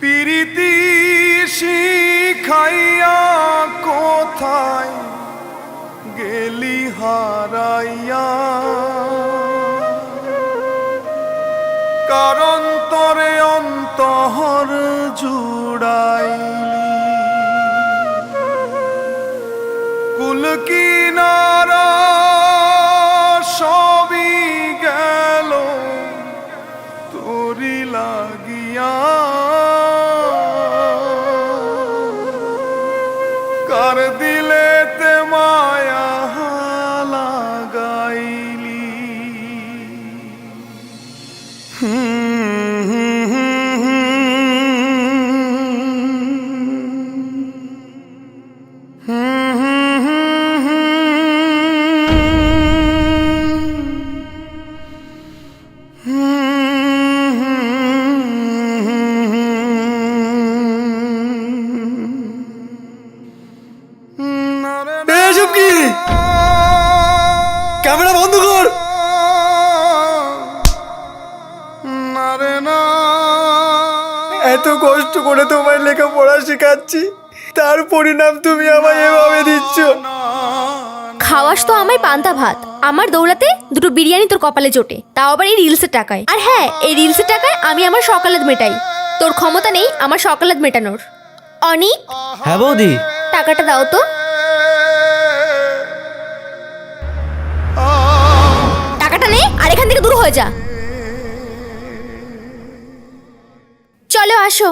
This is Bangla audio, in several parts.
পিরিতি শিখাইয়া কোথায় গেলি হারাইয়া, কারণ তরে অন্তর জুড়াইলি। কুল কিনারা সবই গেল তোরি লাগিয়া, কার দিলেতে মায়া লাগাইলি। ক্যামেরা বন্ধ কর। এত কষ্ট করে তোমায় লেখাপড়া শেখাচ্ছি, তার পরিণাম তুমি আমায় এভাবে দিচ্ছ। খাওয়াস তো আমায় পান্তা ভাত, আমার দৌড়াতে দুটো বিরিয়ানি তোর কপালে জোটে, তাও আবার এই রিলসের টাকায়। আর হ্যাঁ, এই রিলসের টাকায় আমি আমার সকালাত মেটাই, তোর ক্ষমতা নেই আমার সকালাত মেটানোর। অনিক। হ্যাঁ বৌদি। টাকাটা দাও তো। টাকাটা নে আর এখান থেকে দূর হয়ে যা। চলো আসো।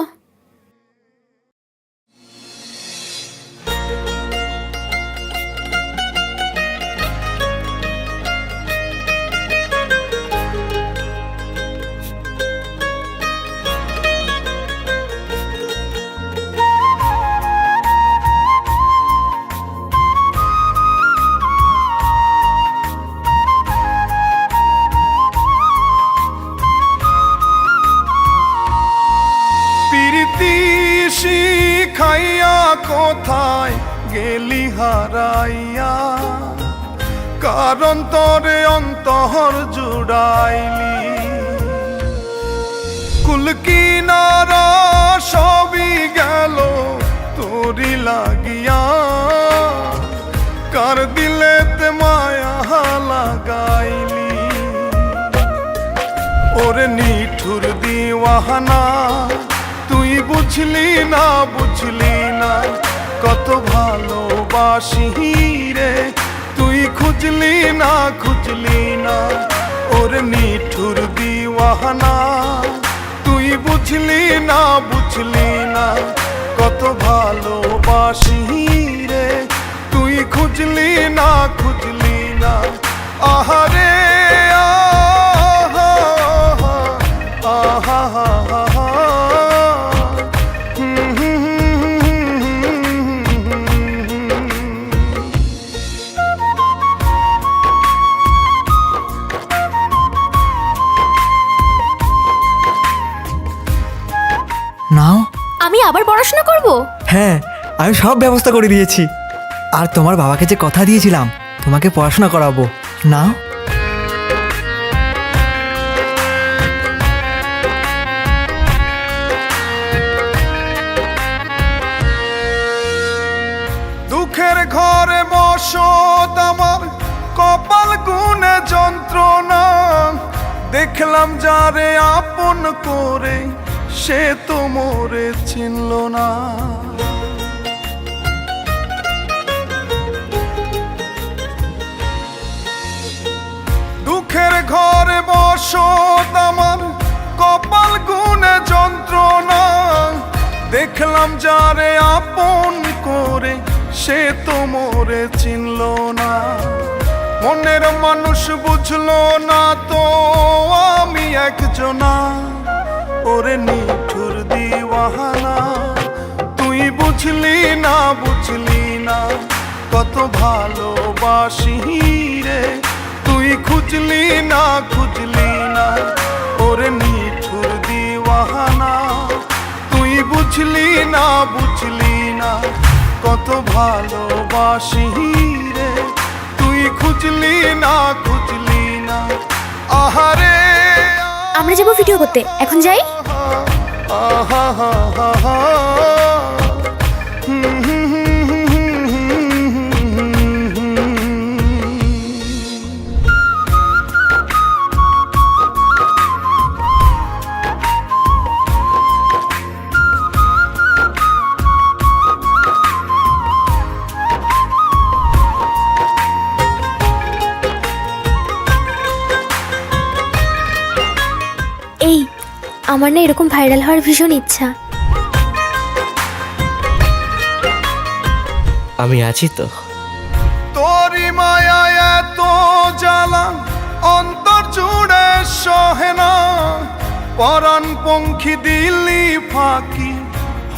শিখাইয়া কোথায় গেলি হারাইয়া, কারণ তরে অন্তর জুড়াইলি। কুল কিনারা সবই গেল তোরি লাগিয়া, কার দিলেতে মায়া লাগাইলি। ওরে নিঠুর দিওয়ানা, তুই বুঝলি না বুঝলি না কত ভালোবাসি রে, তুই খুঁজলি না খুঁজলি না। ওরে নিঠুর দিওয়ানা, তুই বুঝলি না বুঝলি না কত ভালোবাসি রে, তুই খুঁজলি না খুঁজলি না। আহারে আহা আহা আহা। নাও। আমি আবার পড়াশোনা করব? হ্যাঁ, আমি সব ব্যবস্থা করে দিয়েছি। আর তোমার বাবাকে যে কথা দিয়েছিলাম তোমাকে পড়াশোনা করাবো, নাও। দুঃখের ঘরে বসত আমার, কপাল গুনে যন্ত্রণা, দেখলাম যারে আপন করে সে তো মোরে চিনল না। দুঃখের ঘরে বসত আমার, কপাল গুনে যন্ত্রণা, দেখলাম যারে আপন করে সে তো মোরে চিনল না। মনের মানুষ বুঝলো না তো আমি একজনা। ওরে নিঠুর দিওয়ানা, তুই বুঝলি না বুঝলি না কত ভালোবাসি রে, তুই খুঁজলি না খুঁজলি না। ওরে নিঠুর দিওয়ানা, তুই বুঝলি না বুঝলি না কত ভালোবাসি রে, তুই খুঁজলি না খুঁজলি না। আহারে আমরা যাবো ভিডিও করতে, এখন যাই। আহা হা হা হা। এই আমার না এরকম ভাইরাল হওয়ার ভীষণ ইচ্ছা। আমি আছি তো। তোরি মায়া এত জ্বালা অন্তর জুড়ে সহে না, পরাণ পঙ্খী দিলি ফাঁকি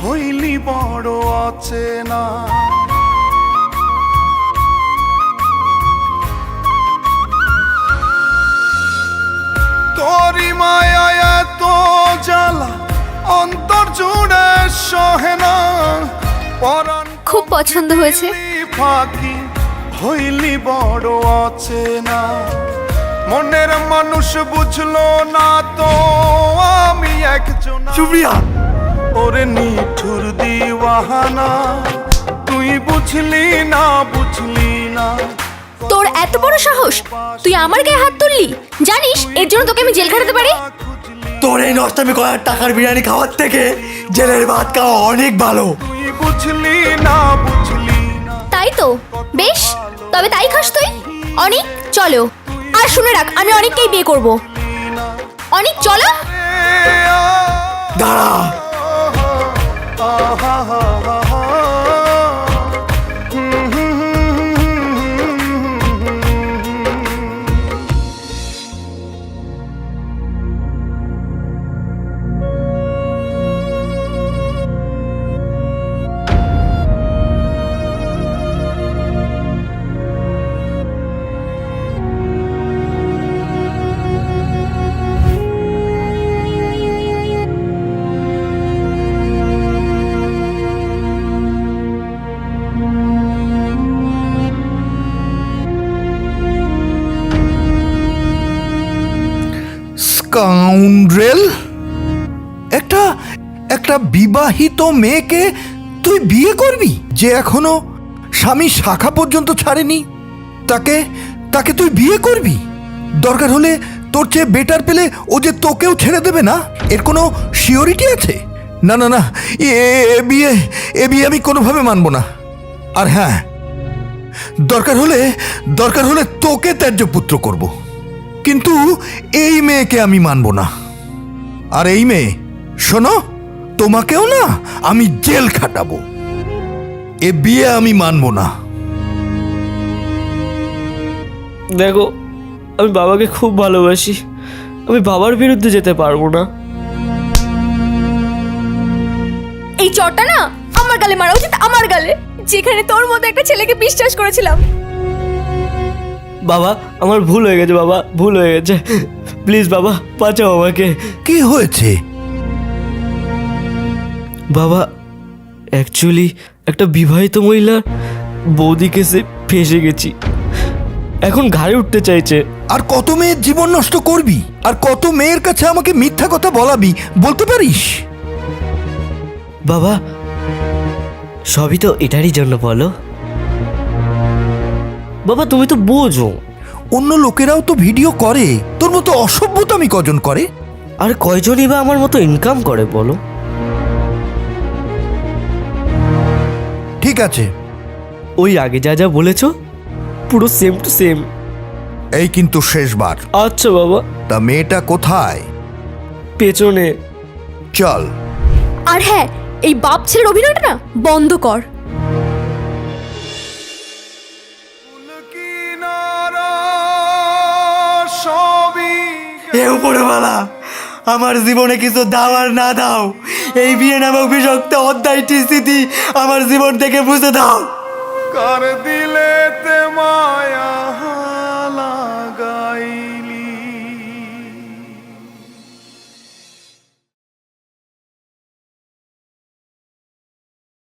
হইলি বড় অচেনা। তোরি মায়া এত জ্বালা অন্তর জুড়ে সহে না, পরাণ খুব পছন্দ হয়েছে। ফাঁকি হইলি বড় অচেনা। মনের মানুষ বুঝলো না তো আমি একজন সুপ্রিয়া, ওরে নিঠুর দিওয়ানা, তুই বুঝলি না বুঝলি না। তোর এত বড় সাহস, তুই আমার গায়ে হাত তুললি? জানিস এর জন্য তোকে আমি জেল খাটাতে পারি। তোর এই নষ্টামি করার টাকার বিরিয়ানি খাওয়ার থেকে জেলের ভাত খাওয়া অনেক ভালো। তুই বুঝলি না বুঝলি না। তাই তো, বেশ তবে তাই খাস তুই। অনিক চলো। আর শুনে রাখ, আমি অনেককেই বিয়ে করব। অনিক চলো। দাঁড়া, আহা হা হা হা। স্কাউন্ড্রেল, একটা একটা বিবাহিত মেয়েকে তুই বিয়ে করবি যে এখনো স্বামী শাখা পর্যন্ত ছাড়েনি? তাকে তাকে তুই বিয়ে করবি? দরকার হলে তোর চেয়ে বেটার পেলে ও যে তোকেও ছেড়ে দেবে না, এর কোনো সিওরিটি আছে? না না না, এ বিয়ে আমি কোনোভাবে মানব না। আর হ্যাঁ, দরকার হলে তোকে ত্যায্য পুত্র করব, কিন্তু এই মেয়েকে আমি মানব না। আর এই মেয়ে, শোনো, তোমাকেও না আমি জেল খাটাবো। এ বিয়ে আমি মানব না। দেখো, আমি বাবাকে খুব ভালোবাসি, আমি বাবার বিরুদ্ধে যেতে পারবো না। এই চটটা না আমার গালে মারা উচিত, আমার গালে, যেখানে তোর মতো একটা ছেলেকে বিশ্বাস করেছিলাম। বাবা, আমার ভুল হয়ে গেছে, বাবা ভুল হয়ে গেছে, প্লিজ বাবা বাঁচাও আমাকে। কি হয়েছে? বাবা, অ্যাকচুয়ালি একটা বিবাহিত মহিলার বৌদিকে সে ফেসে গেছি, এখন ঘাড়ে উঠতে চাইছে। আর কত মেয়ের জীবন নষ্ট করবি? আর কত মেয়ের কাছে আমাকে মিথ্যা কথা বলাবি, বলতে পারিস? বাবা, সবই তো এটারই জন্য বলো। বাবা তুমি তো বোঝো, অন্য লোকেরাও তো ভিডিও করে, তোর মতো অসভ্যতামি কজন করে? আর কয়জনই বা আমার মতো ইনকাম করে বলো? ঠিক আছে, ওই আগে যা যা বলেছো পুরো সেম টু সেম। এই কিন্তু শেষবার। আচ্ছা বাবা। তা মেয়েটা কোথায়? পেছনে। চল। আর হ্যাঁ, এই বাপ ছেলের অভিনয়টা না বন্ধ কর। এ উপরওয়ালা, আমার জীবনে কিছু দাও আর না দাও, এই বিয়ে নামক বিষাক্ত অধ্যায়টি স্থিতি আমার জীবন থেকে বুঝে দাও। কার দিলে